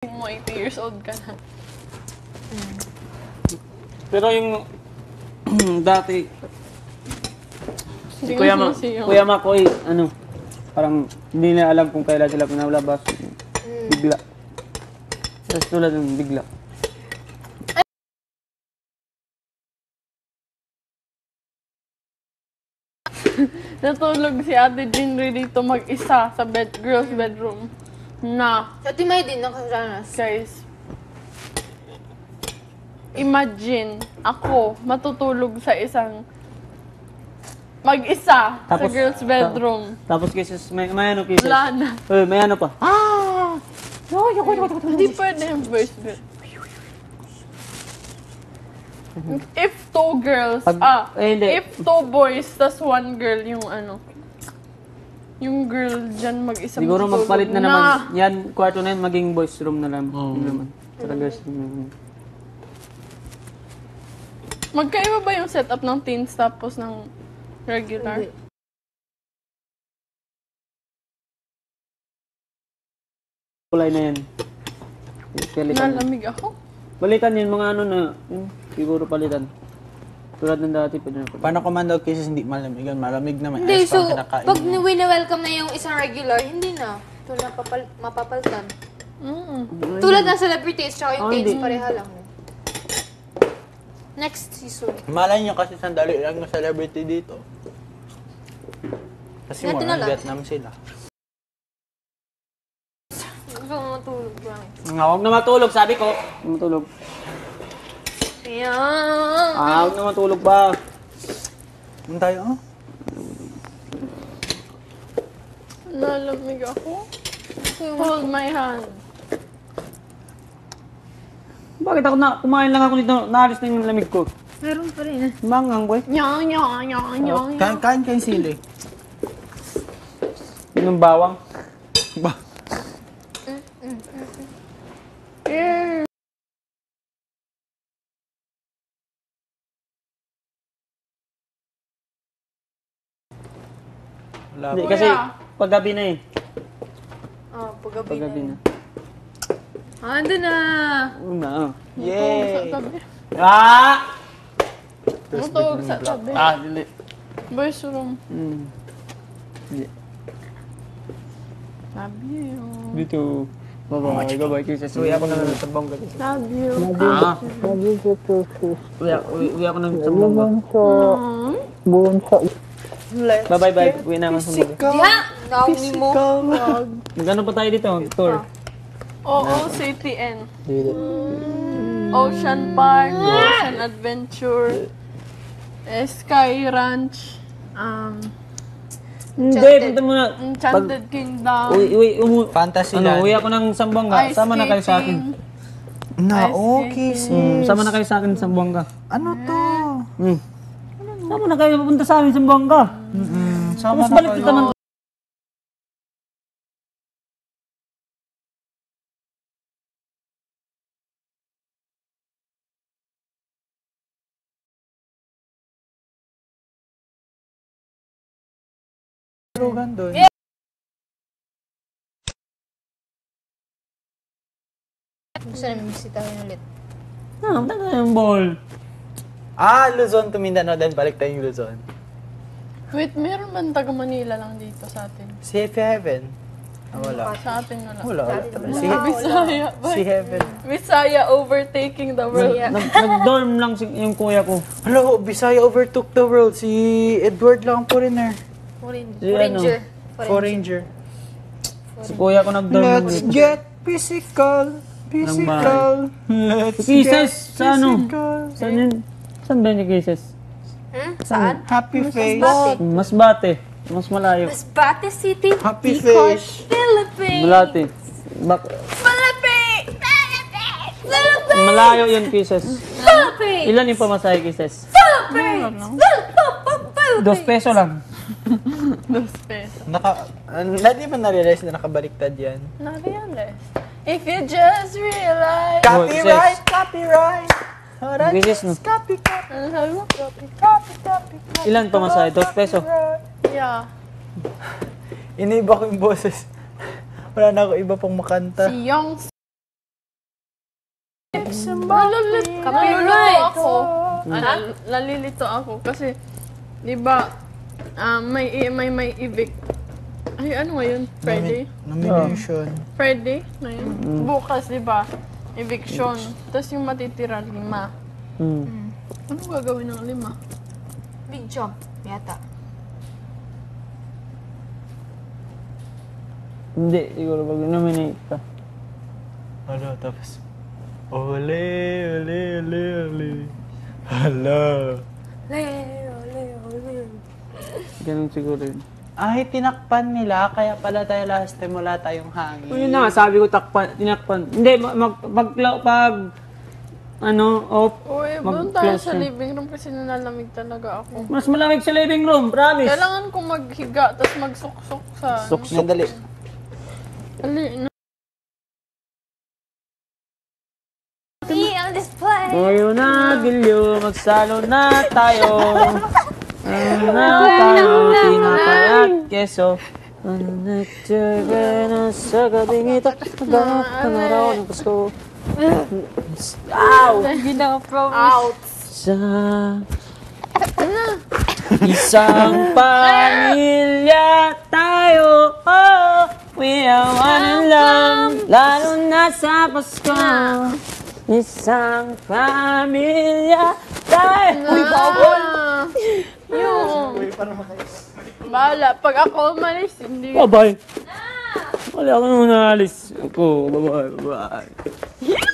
mo 80 years old ka na. Pero yung dati, si Siyo. Kuya Makoy, ano, parang hindi na alam kung kailan sila pinalabas. Bigla. Tapos tulad ng bigla. Natulog si Ate Jinri dito mag-isa sa girl's bedroom. Na, Sa Timay din nakasaranas. guys, imagine ako matutulog sa isang mag-isa sa Tapos, girl's bedroom. Tapos kisses, may ano kisses? Wala na. May ano pa. Hindi pwede yung voice bit. If two girls, hindi. if two boys, tas one girl yung ano, yung girl dyan mag-isa Siguro matutulog magpalit na naman. Yan, kwarto na yan, maging boys room na lang. Yun naman. Sa girls room. Magkaiba ba yung setup ng teens tapos ng regular? Hindi. Kulay na yan. Skeleton. Nalamig ako. Balikan yun, mga ano na, yun, siguro palitan. Tulad ng dati, pwede na palitan. Paano commando cases hindi malamigan? Malamig naman. Hindi, Ayos so, pang kinakain pag mo. wina-welcome na yung isang regular, hindi na. Ito na mapapalitan. Mm. Tulad ng celebrities, tsaka yung Oh, teens, hindi. pareha lang. Next season. Malay nyo kasi sandali lang yung celebrity dito. Kasi Ganito more na on lang. Vietnam sila. Gusto ko matulog lang. Huwag na matulog, sabi ko. Huwag na matulog. Ayan. Huwag na matulog ba? Ano tayo, oh? Nalamig ako. Hold my hand. Bakit ako kumain lang ako dito, naalis na yung lamig ko. Meron pa rin. Mangang, boy. Nyang, nyang, nyang, nyang, nyang. Kain kayong sili. Yung bawang. Ba? Yeah. Wala Hindi, pa. kasi paggabi na eh. Oh, paggabi Paggabi na. na. Andun na. Una, oh. Sa Yay! tabi. Ah! Matulog sa tabi. Dili. Boys room. Hindi. Love you. Dito. Bye-bye, bye-bye. Kisses. Uwi ako ng sabong gabi. Love you. Uwi ako ng sabong gabi. Bye-bye, bye. Uwi na ako sa mga. Diha! Naumi mo. Magano pa tayo dito? Tour. OOCTN. Ocean Park, Ocean Adventure, Sky Ranch, Hindi, punta muna. Enchanted Kingdom, Fantasy Ano, uwi land. ako ng Sambuanga. ice Sama na kayo sa akin. skating. Na, Ice okay, skating. sis. Sama na kayo sa akin sa Sambuanga. Ano to? Sama na kayo pupunta sa amin sa Sambuanga. Sama Mas na balik kayo. naman. Lugan doon. Gusto namin bisitahin ulit. Punta yung ball. Luzon to Mindanao, then balik tayong Luzon. Wait, meron ba taga Manila lang dito sa atin? Si Heaven. Wala. Sa atin wala. Wala. Si, Bisaya ba? si Heaven. Bisaya overtaking the world. Nag-dorm lang yung kuya ko. Hello, Bisaya overtook the world. Si Edward lang foreigner. Si ano? Foreigner. Si kuya ko nag-dorm lang Let's dito. get physical. Physical. Let's Kisses get sa ano? physical. Saan yun? Saan ba yung kisses? Saan? Happy face. Masbate. Mas malayo. Masbate City. Happy Bicol, face. Philippines. Malate. Philippines! Philippines! Malayo yung kisses. Philippines! Ilan yung pamasahe kisses? Philippines! Dos peso lang. Dos pesos. Hindi ba na-realize na nakabaliktad yan? Na-realize. If you just realize. Copyright! Copyright! Alright. Kisses no? Copy, copy, Ano sabi mo? copy, copy, copy. Ilan pamasahe? Dos peso. Yeah. Iniba ko yung boses. Wala na ako iba pang makanta. Si Young Nalilito ako. Nalilito ako kasi, di ba, may evict. Ay, ano ngayon? Friday? Nomination. Friday na yun. Bukas, di ba? Eviction. Tapos yung matitira, 5. Ano gagawin ng 5? Big jump. Yata. Hindi, siguro pag nominate ka. Ano, tapos, ole, ole, ole, ole. Hala. Ganun siguro yun. Ay, tinakpan nila, kaya pala tayo last time wala tayong hangin. Yun na nga, sabi ko tinakpan. Hindi, off. Uy, doon tayo sa living room kasi nanalamig talaga ako. Mas malamig sa living room, promise. Kailangan kong maghiga, tapos magsuksok sa... Nandali. Ali, See on display. Ngayon na, Gilyo, magsalo na tayo. Ano na tayo, tinapayat, keso. Ano na na sa gabing ito, maghanap ka na raw ng Pasko. Ow! hindi na promise. Out. Sa isang pamilya tayo, oh, we are one and love, lalo na sa Pasko. Isang pamilya tayo. Uy, bawal! Yung... Bahala. Pag ako umalis, hindi... Bye-bye. Wala ako nung naalis. Ako, bye-bye, bye-bye.